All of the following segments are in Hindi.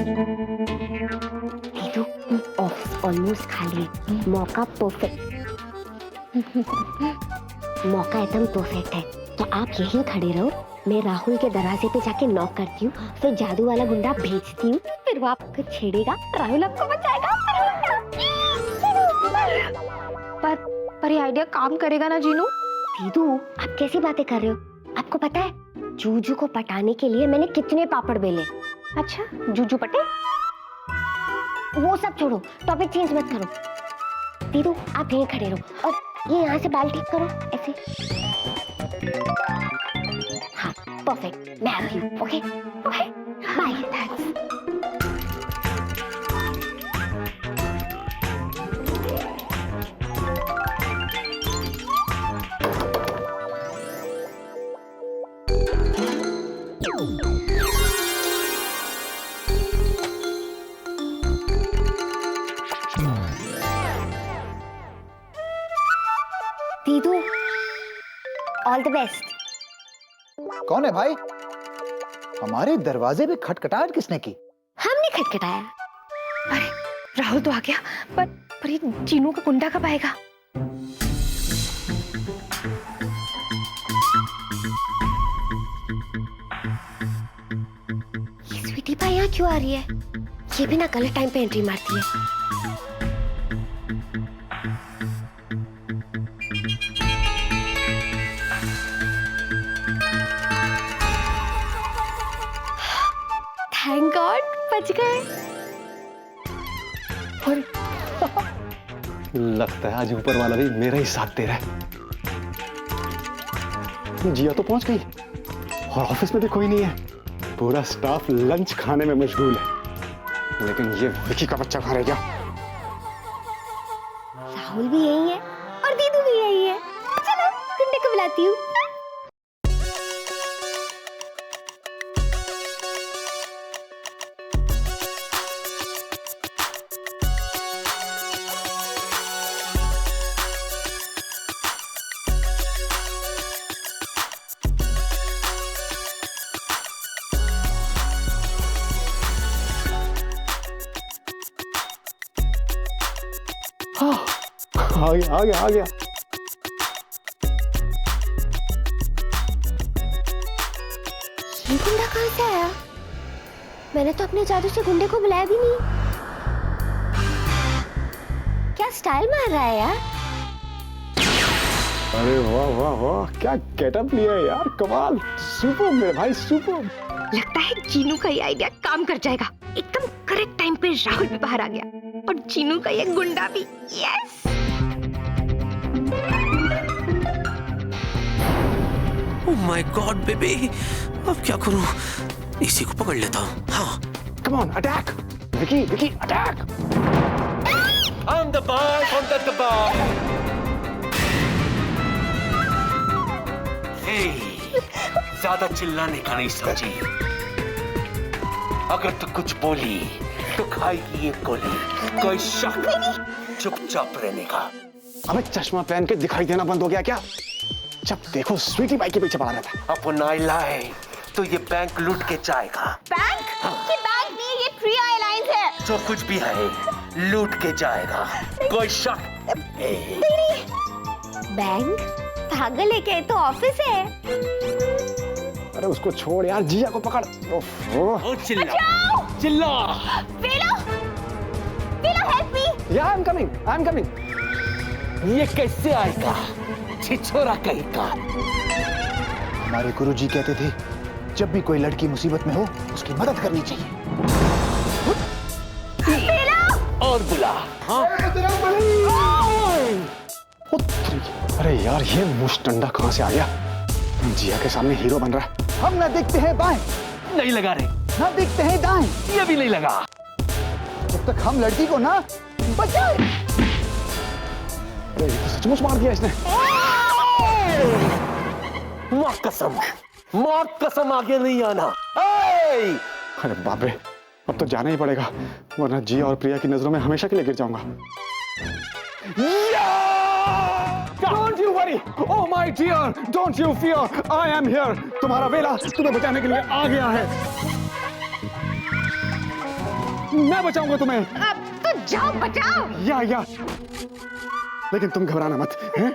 दीदू ऑफिस ऑलमोस्ट खाली है, मौका परफेक्ट। मौका एकदम परफेक्ट है, तो आप यहीं खड़े रहो, मैं राहुल के दरवाजे पे जाके नॉक करती हूँ, फिर जादू वाला गुंडा भेजती हूँ, फिर वो आपको छेड़ेगा, राहुल आपको बचाएगा। पर ये आइडिया काम करेगा ना जीनू? दीदू आप कैसी बातें कर रहे हो? आपको पता है जूजू को पटाने के लिए मैंने कितने पापड़ बेले? अच्छा, जूजू पटे? वो सब छोड़ो, टॉपिक चेंज मत करो। दीदू आप यहीं खड़े रहो और ये यहाँ से बाल ठीक करो ऐसे। हाँ परफेक्ट, मैं आती हूँ। Okay okay bye, thanks. दीदू ऑल द बेस्ट। कौन है भाई? हमारे दरवाजे पे खटखटाहट किसने की? हमने खटखटाया। अरे राहुल तो आ गया, पर ये जीनू का गुंडा कब आएगा? ये स्वीटी पाई यहाँ क्यों आ रही है? ये भी ना गलत टाइम पे एंट्री मारती है। थैंक गॉड बच गए। लगता है आज ऊपर वाला भी मेरा ही साथ दे रहा है। जिया तो पहुंच गई और ऑफिस में भी कोई नहीं है, पूरा स्टाफ लंच खाने में मशगूल है, लेकिन ये विकी का बच्चा कहाँ रह गया? राहुल भी यही है और दीदू भी यही है। चलो गुंडे को बुलाती हूँ। आ गया। ये गुंडा कहाँ से आया? मैंने तो अपने जादू से गुंडे को बुलाया भी नहीं। क्या स्टाइल मार रहा है यार? अरे वाह वाह वाह, क्या गेटअप लिया है यार, कमाल, सुपर मेरे भाई सुपर। लगता है जीनू का ये आइडिया काम कर जाएगा। एकदम करेक्ट टाइम पे राहुल भी बाहर आ गया और जीनू का ये गुंडा भी। Yes. Oh my God baby, अब क्या करूं? इसी को पकड़ लेता हूं। हाँ, come on attack Vicky attack. I'm the boss, I'm the boss. Hey, ज्यादा चिल्लाने का नहीं समझी। अगर तू कुछ बोली तो खाएगी ये गोली। कोई शक, चुपचाप रहने का। अबे चश्मा पहन के दिखाई देना बंद हो गया क्या? जब देखो स्वीटी बाई के पीछे पड़ा रहता है। अपन आई लाए तो ये बैंक लूट के जाएगा। बैंक? ये बैंक नहीं, ये फ्री एयरलाइंस है। जो कुछ भी है लूट के जाएगा। कोई शक नहीं। बैंक? पागल है क्या? तो ऑफिस है। अरे उसको छोड़ यार, जिया को पकड़। ओ चिल्ला वेलो हेल्प मी। या आई एम कमिंग। ये कैसे आएगा? छिछोरा कहीं का। हमारे गुरुजी कहते थे जब भी कोई लड़की मुसीबत में हो उसकी मदद करनी चाहिए। और बुला। हाँ? अरे यार ये मुश्तंडा कहाँ से आ गया? जिया के सामने हीरो बन रहा है। हम ना देखते हैं बाएं, नहीं लगा रे। ना देखते हैं दाएं, ये भी नहीं लगा। जब तक हम लड़की को ना बचाए। अरे ये तो सचमुच मार दिया इसने। मार कसम आगे नहीं आना। अरे बाप रे, अब तो जाना ही पड़ेगा, वरना जिया और प्रिया की नजरों में हमेशा के लिए गिर जाऊंगा। Don't you worry, oh my dear, don't you fear, I am here. तुम्हारा वेला तुम्हें बचाने के लिए आ गया है। मैं बचाऊंगा तुम्हें। अब तो जाओ बचाओ। या लेकिन तुम घबराना मत, हैं?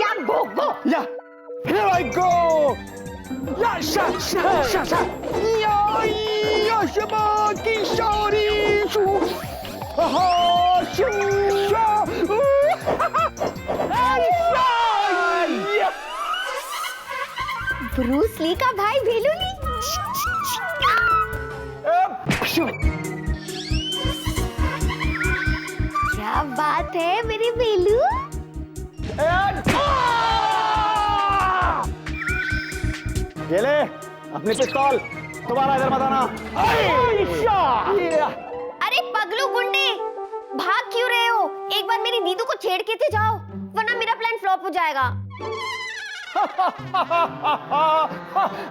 या गो या here I go। या शा या शबा की शौरी शू हा शू शा ब्रूस ली का भाई भेलू ली। क्या बात है मेरी भेलू। ये ले अपनी पिस्तौल, दोबारा इधर मत आना। अरे पगलू गुंडे, भाग क्यों रहे हो? एक बार मेरी दीदू को छेड़ के तो जाओ, वरना मेरा प्लान फ्लॉप हो जाएगा।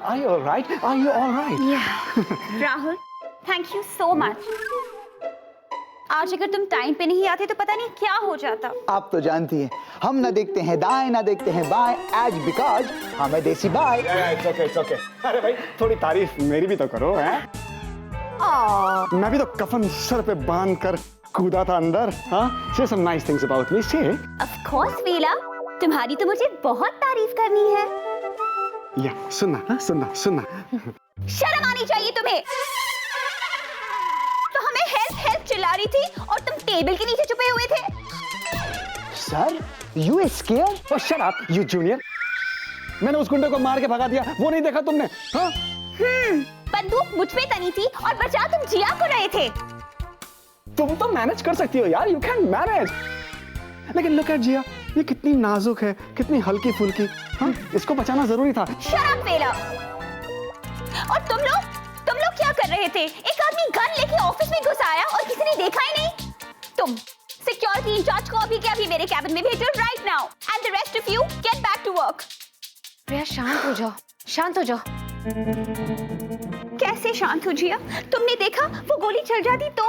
Are you all right? Are you all right? Rahul, thank you so much. आज अगर तुम टाइम पे नहीं आते तो पता नहीं क्या हो जाता। आप तो जानती हैं, हम ना देखते हैं दाएं ना देखते हैं बाएं, एज बिकॉज हमें देसी बाय। It's okay। अरे भाई थोड़ी तारीफ मेरी भी तो करो, हैं? मैं भी तो कफन सर पे बांध कर कूदा था अंदर। हाँ, say some nice things about me, say। Of course वीला, तुम्हारी तो मुझे बहुत तारीफ करनी है। या सुनना। शर्म आनी चाहिए तुम्हें। तो हमें हेल्प चिल्ला रही थी और तुम टेबल के नीचे छुपे हुए थे। Sir, you scared? Oh, shut up, you junior। मैंने उस गुंडे को मार के भगा दिया, वो नहीं देखा तुमने? हाँ? बंदूक मुझ पे तनी थी और बचा तुम जिया को रहे थे। तुम तो मैनेज कर सकती हो यार, you can manage। लेकिन look at जिया, ये कितनी नाजुक है, कितनी हल्की फुल्की। हाँ, इसको बचाना जरूरी था। Shut up वेला। और तुम लोग क्या कर रहे थे? एक आदमी गन लेके ऑफिस में घुस आया और किसी ने देखा ही नहीं। तुम सिक्योरिटी इंचार्ज को अभी के अभी मेरे कैबिन में भेजो right now, and the rest of you get back to work. Priya शांत हो जाओ। कैसे शांत हो जिया? तुमने देखा वो गोली चल जाती तो?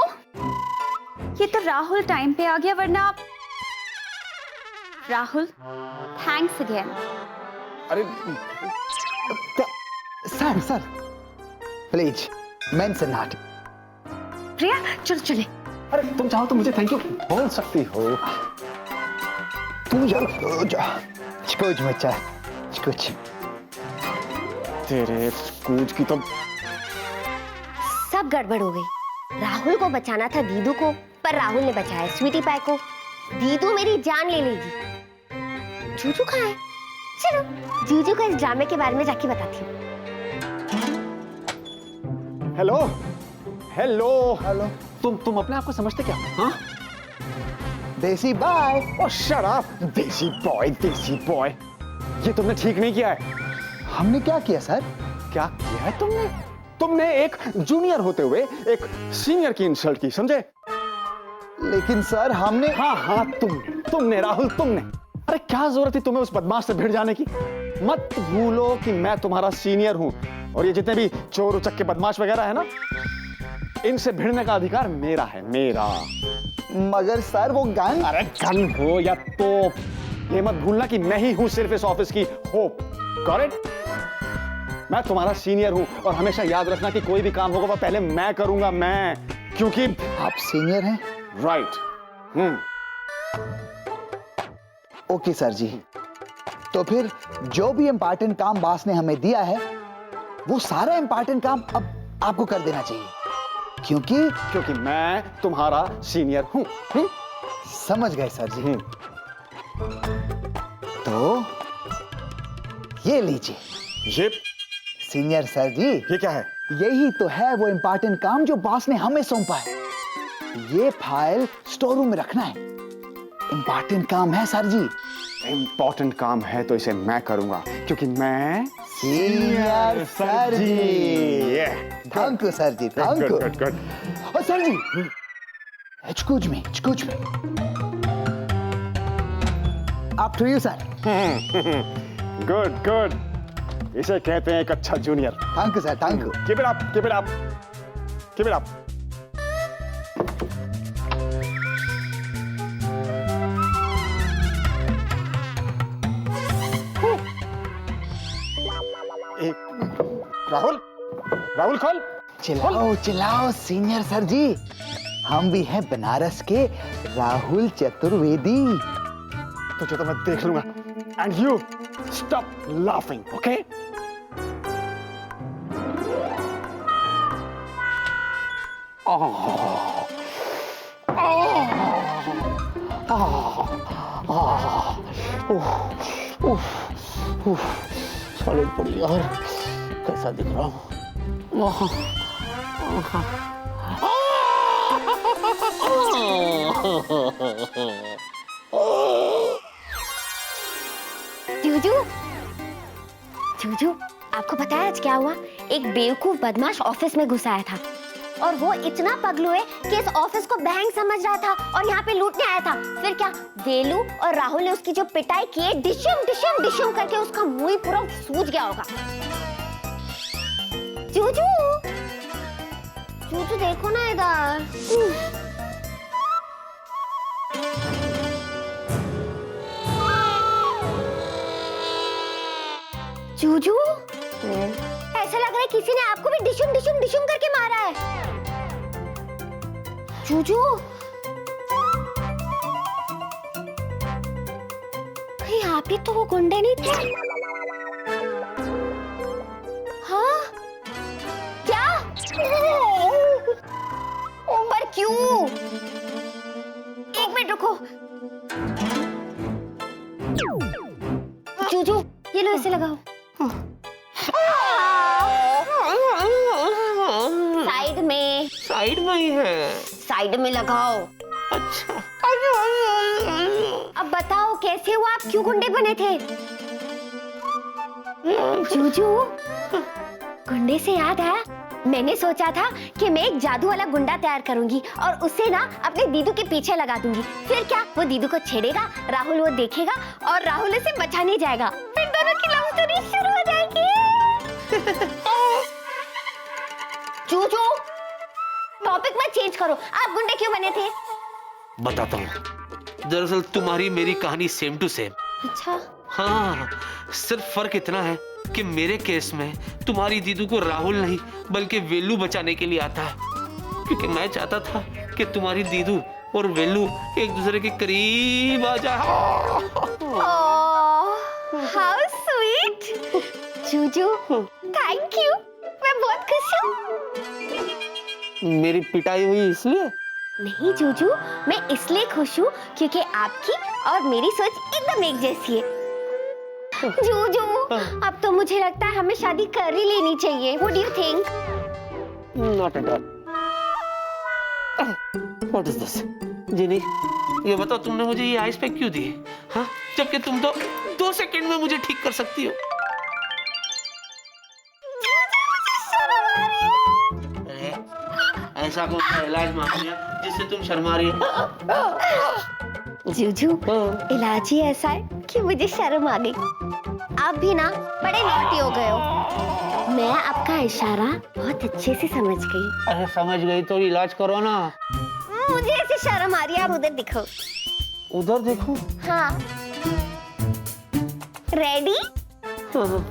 ये तो राहुल टाइम पे आ गया, वरना राहुल थैंक्स अगेन। अरे सर प्लीज मेंशन नॉट। प्रिया चले। अरे तुम चाहो तो मुझे थैंक यू बोल सकती हो। तू कुछ मचा कुछ तेरे कूच की तो सब गड़बड़ हो गई। राहुल को बचाना था दीदू को, पर राहुल ने बचाया स्वीटी पाई को। दीदू मेरी जान ले लेगी। जूजू कहाँ है? चलो जूजू को इस ड्रामे के बारे में जाके बताती हूँ। हेलो। तुम अपने आप को समझते क्या? हाँ? देसी बाय। ओ शट अप, देसी बॉय। ये तुमने ठीक नहीं किया है। हमने क्या किया सर? क्या किया है तुमने एक जूनियर होते हुए एक सीनियर की इंसल्ट की, समझे? लेकिन सर हमने। हाँ तुमने राहुल तुमने। अरे क्या जरूरत थी तुम्हें उस बदमाश से भिड़ जाने की? मत भूलो कि मैं तुम्हारा सीनियर हूं, और ये जितने भी चोर उचक्के बदमाश वगैरह है ना, इनसे भिड़ने का अधिकार मेरा है। मगर सर वो गन। अरे गन हो या तोप, ये मत भूलना कि मैं ही हूं सिर्फ इस ऑफिस की होप। Got it? मैं तुम्हारा सीनियर हूं, और हमेशा याद रखना कि कोई भी काम होगा वो पहले मैं करूंगा, क्योंकि आप सीनियर हैं। राइट। ओके सर जी, तो फिर जो भी इंपॉर्टेंट काम बॉस ने हमें दिया है वो सारा इंपॉर्टेंट काम अब आपको कर देना चाहिए, क्योंकि मैं तुम्हारा सीनियर हूं। समझ गए सर जी। तो ये लीजिए। ये सीनियर सर जी, ये क्या है? यही तो है वो इंपॉर्टेंट काम जो बॉस ने हमें सौंपा है। ये फाइल स्टोर रूम में रखना है। इंपॉर्टेंट काम है सर जी। इंपॉर्टेंट काम है तो इसे मैं करूंगा, क्योंकि मैं senior sir ji. Thank you sir ji, thank you. Good. और sir ji, excuse me। Up to you sir. Good. इसे कहते हैं एक अच्छा junior. Thank you sir, thank you. Keep it up। Rahul खोल। चिल्लाओ चिल्लाओ सीनियर सर जी, हम भी हैं बनारस के राहुल चतुर्वेदी। तुझे तो मैं देख लूंगा। And you stop laughing, okay? Solid पड़ी यार, कैसा दिख रहा हूँ? जूजू, जूजू, आपको पता है आज क्या हुआ? एक बेवकूफ बदमाश ऑफिस में घुस आया था और वो इतना पगलू है कि इस ऑफिस को बैंक समझ रहा था और यहाँ पे लूटने आया था। फिर क्या, वेलू और राहुल ने उसकी जो पिटाई की है, डिशम डिशम डिशम करके उसका मुंह ही पूरा सूज गया होगा। जूजू, जूजू देखो ना इधर। जूजू, ऐसा लग रहा है किसी ने आपको भी डिशुम डिशुम डिशुम करके मारा है। जूजू, यहाँ पे तो वो गुंडे नहीं थे। हाँ? क्या? पर क्यों? एक मिनट रुको। जूजू, ये लो, इसे लगाओ। साइड में ही है। साइड में लगाओ। अच्छा। अब बताओ कैसे हुआ, आप क्यों गुंडे बने थे? जूजू, गुंडे से याद आया, मैंने सोचा था कि मैं एक जादू वाला गुंडा तैयार करूंगी और उसे ना अपने दीदू के पीछे लगा दूंगी। फिर क्या, वो दीदू को छेड़ेगा, राहुल वो देखेगा और राहुल उसे बचाने जाएगा। फिर दोनों की लव स्टोरी शुरू हो जाएगी। जूजू, टॉपिक मत चेंज करो, आप गुंडे क्यों बने थे? बताता हूँ। दरअसल तुम्हारी मेरी कहानी सेम टू सेम। अच्छा। हाँ, सिर्फ फर्क इतना है कि मेरे केस में तुम्हारी दीदू को राहुल नहीं बल्कि वेलू बचाने के लिए आता है, क्योंकि मैं चाहता था कि तुम्हारी दीदू और वेलू एक दूसरे के करीब आ जाए। How sweet. Juju, thank you, मैं बहुत खुश हूँ। मेरी पिटाई हुई इसलिए? नहीं जूजू, मैं इसलिए खुश हूँ क्योंकि आपकी और मेरी सोच एकदम एक जैसी है। जूजू, अब तो मुझे लगता है हमें शादी कर ही लेनी चाहिए। What do you think? Not at all. What is this? जिनी, ये बताओ तुमने मुझे ये आइस पैक क्यों दिए? हाँ, जबकि तुम तो 2 सेकंड में मुझे ठीक कर सकती हो। ऐसा कौन सा इलाज मांग लिया जिससे तुम शर्मा रही हो? जूजू, इलाज ही ऐसा है कि मुझे शर्म आ गई। आप भी ना बड़े नॉटी हो गए हो। मैं आपका इशारा बहुत अच्छे से समझ गई। अरे समझ गई तो इलाज करो ना। मुझे ऐसे शर्म आ रही है, आप उधर दिखो। उधर देखो। हाँ। रेडी? हाँ।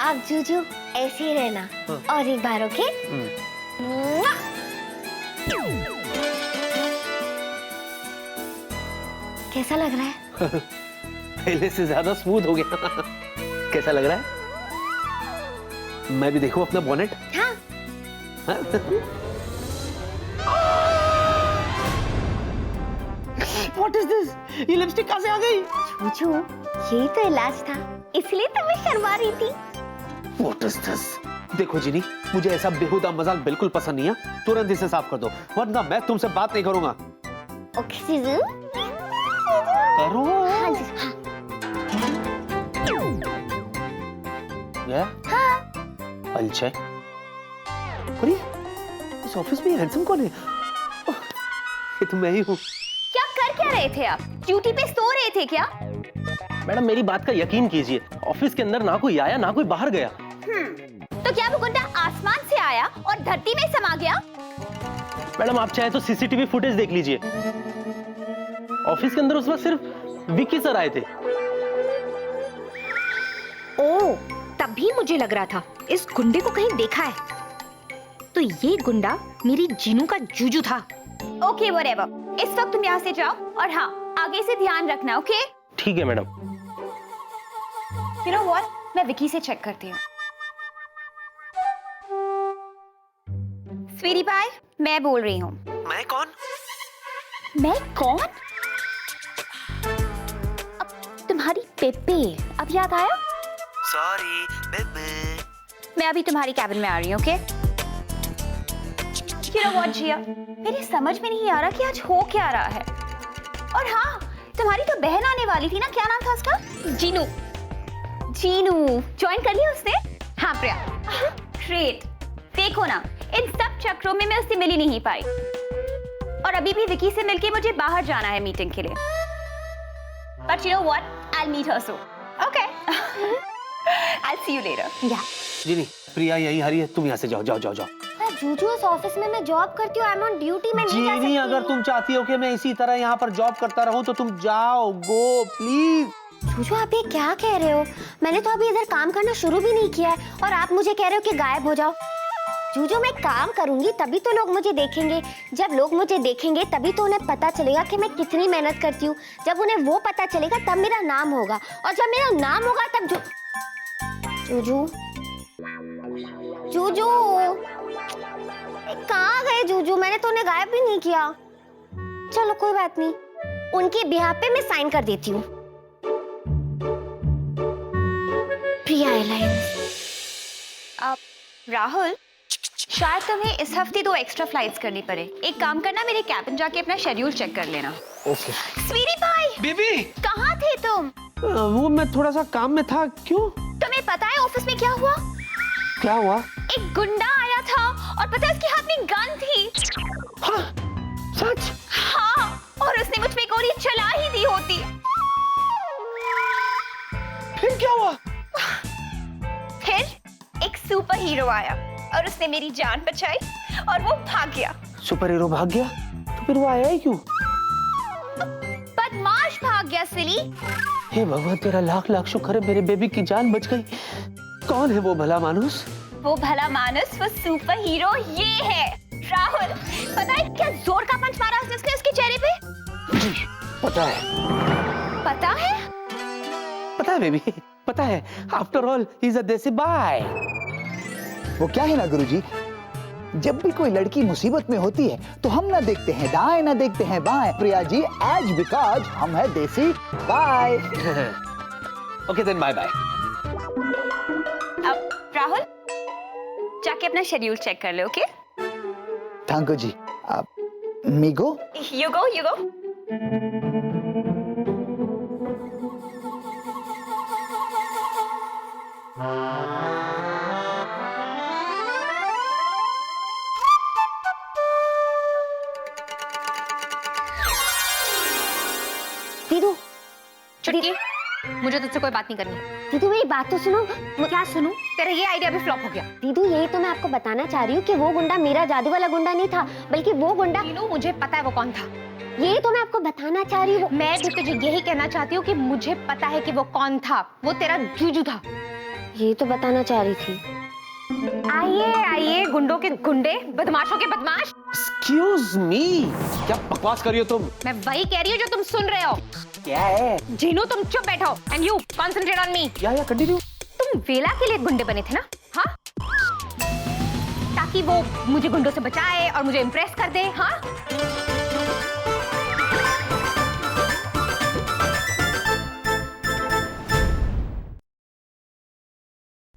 आप जूजू ऐसे ही रहना। और एक बार, ओके? कैसा लग रहा है? पहले से ज्यादा स्मूथ हो गया। कैसा लग रहा है? मैं भी देखूं अपना बॉनेट? हाँ। What is this? ये लिपस्टिक कहाँ से आ गई? जूजू, यही तो इलाज था, इसलिए तो मैं शर्मा रही थी। What is this? देखो जिनी, मुझे ऐसा बेहुदा मजाक बिल्कुल पसंद नहीं है। तुरंत इसे साफ कर दो, वरना मैं तुमसे बात नहीं करूंगा। ओके जीजू। करो। हाँ जी, हाँ। Yeah? हाँ। I'll check. अरे, इस ऑफिस में हैंडसम कौन है? ये तो मैं ही हूँ। क्या कर क्या रहे थे आप? ड्यूटी पे सो रहे थे क्या? मैडम मेरी बात का यकीन कीजिए, ऑफिस के अंदर ना कोई आया ना कोई बाहर गया। तो क्या वो गुंडा आसमान से आया और धरती में समा गया? मैडम आप चाहे तो सीसीटीवी फुटेज देख लीजिए। ऑफिस के अंदर उस वक्त सिर्फ विक्की सर आए थे। तभी मुझे लग रहा था इस गुंडे को कहीं देखा है। तो ये गुंडा मेरी जीनू का जूजू था। ओके व्हाटएवर, इस वक्त तुम यहाँ से जाओ और हाँ, आगे से ध्यान रखना, ओके? ठीक है मैडम। यू नो व्हाट, मैं विकी से चेक करती हूँ। स्वीटी पाई, मैं बोल रही हूँ। मैं कौन? मैं कौन? अब तुम्हारी पेपे, अब याद आया? Sorry baby. मैं अभी तुम्हारी कैबिन में आ रही हूँ, ओके? You know what, जिया, मेरी समझ में नहीं आ रहा कि आज हो क्या रहा है। और हाँ, तुम्हारी तो बहन आने वाली थी ना, क्या नाम था उसका? जीनू। जीनू ज्वाइन कर लिया उसने? हाँ प्रिया। ग्रेट। देखो ना, इन सब चक्रों में मैं उससे मिल ही नहीं पाई। और अभी भी विकी से मिलके मुझे बाहर जाना है मीटिंग के लिए। But you know what? I'll meet her soon. Okay. I'll see you later. Yeah. जीनी, प्रिया यहीं हरी है, तुम यहाँ से जाओ जाओ जाओ जाओ। जूजू, इस ऑफिस में मैं जॉब करती हूँ, आई एम ऑन ड्यूटी, मैं नहीं जा सकती। जीनी, अगर तुम चाहती हो कि मैं इसी तरह यहाँ पर जॉब करता रहूं तो तुम जाओ, गो प्लीज। जूजू, आप ये क्या कह रहे हो? मैंने तो अभी इधर काम करना शुरू भी नहीं किया है और आप मुझे कह रहे हो कि गायब हो जाओ। जूजू, मैं काम करूंगी तभी तो लोग मुझे देखेंगे। जब लोग मुझे देखेंगे तभी तो उन्हें पता चलेगा कि मैं कितनी मेहनत करती हूँ। जब उन्हें वो पता चलेगा तब मेरा नाम होगा, और जब मेरा नाम होगा तब जूजू, जूजू कहाँ गए जूजू? मैंने तो उन्हें गायब भी नहीं किया। चलो कोई बात नहीं, उनके बिहाफ पे मैं साइन कर देती हूँ। प्रिया एयरलाइंस। राहुल, शायद तुम्हें इस हफ्ते 2 एक्स्ट्रा फ्लाइट्स करनी पड़े। एक काम करना, मेरे कैबिन जाके अपना शेड्यूल चेक कर लेना। ओके। स्वीटी पाई, बेबी, कहाँ थे तुम? वो मैं थोड़ा सा काम में था। क्यों? तुम्हें पता है ऑफिस में क्या हुआ? क्या हुआ? एक गुंडा आया था और पता है उसके हाथ में गन थी। हाँ, सच? हाँ, और उसने मुझ पे गोली चला ही दी होती। फिर क्या हुआ? फिर एक सुपर हीरो आया और उसने मेरी जान बचाई और वो भाग गया। सुपर हीरो भाग गया? तो फिर वो आया ही क्यों? बदमाश भाग गया सिली। हे भगवान, तेरा लाख लाख शुक्र है मेरे बेबी की जान बच गई। कौन है वो भला मानुस? वो भला मानुस, वो सुपर हीरो ये है। राहुल, पता है क्या जोर का पंच मारा उसने उसके चेहरे पे? जी, पता है। पता है? पता है बेबी, पता है। After all he is a देसी बॉय। वो क्या है ना गुरुजी, जब भी कोई लड़की मुसीबत में होती है तो हम ना देखते हैं दाएं ना देखते हैं बाएं। प्रिया जी, एज बिकॉज हम है desi bye. Okay then, bye bye. अब राहुल, जाके अपना शेड्यूल चेक कर लो, ओके? Thank you ji. मीगो, यू गो, यू गो। दीदू, चुटकी, मुझे तुझसे कोई बात नहीं करनी। दीदू मेरी बात तो सुनो। क्या सुनूं? तेरा ये आइडिया भी फ्लॉप हो गया। दीदू, यही तो मैं आपको बताना चाह रही हूँ कि वो गुंडा मेरा जादू वाला गुंडा नहीं था, बल्कि वो गुंडा। तीनों मुझे पता है वो कौन था। यही तो मैं आपको बताना चाह रही हूँ। मैं भी तुझे यही कहना चाहती हूँ कि मुझे पता है कि वो कौन था। वो तेरा जूजू था। यही तो बताना चाह रही थी। आइए आइए, गुंडों के गुंडे, बदमाशों के बदमाश। एक्सक्यूज मी, क्या बकवास कर रही हो तुम? मैं वही कह रही हूँ जो तुम सुन रहे हो। क्या है? जीनू, तुम चुप बैठो and you concentrate on me. या कंटिन्यू। तुम वेला के लिए गुंडे बने थे ना? हाँ, ताकि वो मुझे गुंडों से बचाए और मुझे इम्प्रेस कर दे। हाँ,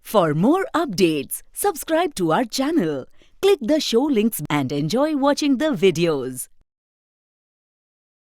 For more updates, subscribe to our channel, click the show links and enjoy watching the videos.